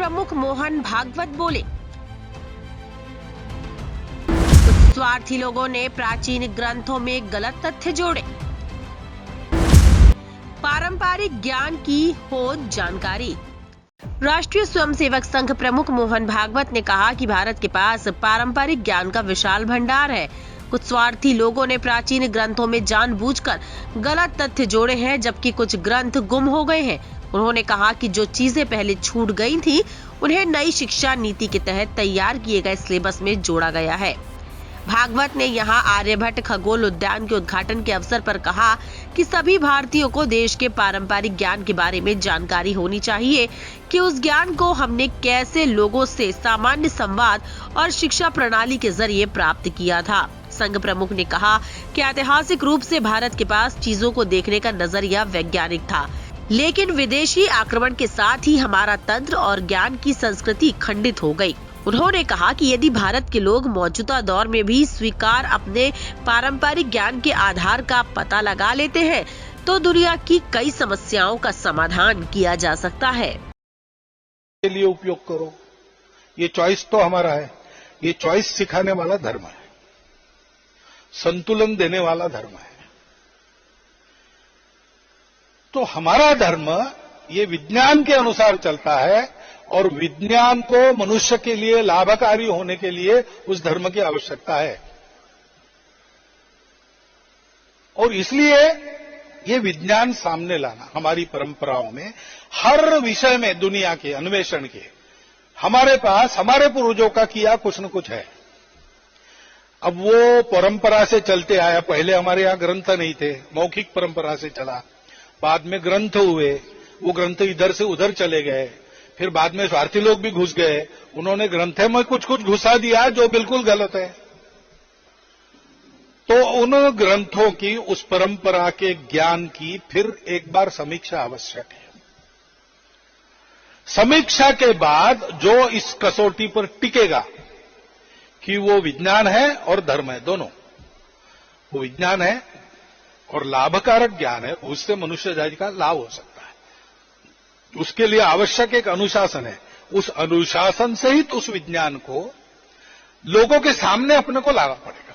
प्रमुख मोहन भागवत बोले, स्वार्थी लोगों ने प्राचीन ग्रंथों में गलत तथ्य जोड़े। पारंपरिक ज्ञान की हो जानकारी। राष्ट्रीय स्वयंसेवक संघ प्रमुख मोहन भागवत ने कहा कि भारत के पास पारंपरिक ज्ञान का विशाल भंडार है। कुछ स्वार्थी लोगों ने प्राचीन ग्रंथों में जानबूझकर गलत तथ्य जोड़े हैं, जबकि कुछ ग्रंथ गुम हो गए हैं। उन्होंने कहा कि जो चीजें पहले छूट गई थी, उन्हें नई शिक्षा नीति के तहत तैयार किए गए सिलेबस में जोड़ा गया है। भागवत ने यहां आर्यभट्ट खगोल उद्यान के उद्घाटन के अवसर पर कहा कि सभी भारतीयों को देश के पारंपरिक ज्ञान के बारे में जानकारी होनी चाहिए कि उस ज्ञान को हमने कैसे लोगों से सामान्य संवाद और शिक्षा प्रणाली के जरिए प्राप्त किया था। संघ प्रमुख ने कहा कि ऐतिहासिक रूप से भारत के पास चीजों को देखने का नजरिया वैज्ञानिक था, लेकिन विदेशी आक्रमण के साथ ही हमारा तंत्र और ज्ञान की संस्कृति खंडित हो गई। उन्होंने कहा कि यदि भारत के लोग मौजूदा दौर में भी स्वीकार अपने पारंपरिक ज्ञान के आधार का पता लगा लेते हैं, तो दुनिया की कई समस्याओं का समाधान किया जा सकता है। के लिए उपयोग करो, ये चॉइस तो हमारा है। ये चॉइस सिखाने वाला धर्म है, संतुलन देने वाला धर्म है। तो हमारा धर्म ये विज्ञान के अनुसार चलता है और विज्ञान को मनुष्य के लिए लाभकारी होने के लिए उस धर्म की आवश्यकता है। और इसलिए ये विज्ञान सामने लाना हमारी परंपराओं में, हर विषय में दुनिया के अन्वेषण के हमारे पास हमारे पूर्वजों का किया कुछ न कुछ है। अब वो परंपरा से चलते आया। पहले हमारे यहां ग्रंथ नहीं थे, मौखिक परंपरा से चला। बाद में ग्रंथ हुए, वो ग्रंथ इधर से उधर चले गए। फिर बाद में स्वार्थी लोग भी घुस गए, उन्होंने ग्रंथ में कुछ कुछ घुसा दिया जो बिल्कुल गलत है। तो उन ग्रंथों की, उस परंपरा के ज्ञान की फिर एक बार समीक्षा आवश्यक है। समीक्षा के बाद जो इस कसौटी पर टिकेगा कि वो विज्ञान है और धर्म है, दोनों, वो विज्ञान है और लाभकारक ज्ञान है, उससे मनुष्य जाति का लाभ हो सकता है। उसके लिए आवश्यक एक अनुशासन है। उस अनुशासन सहित उस विज्ञान को लोगों के सामने अपने को लाना पड़ेगा।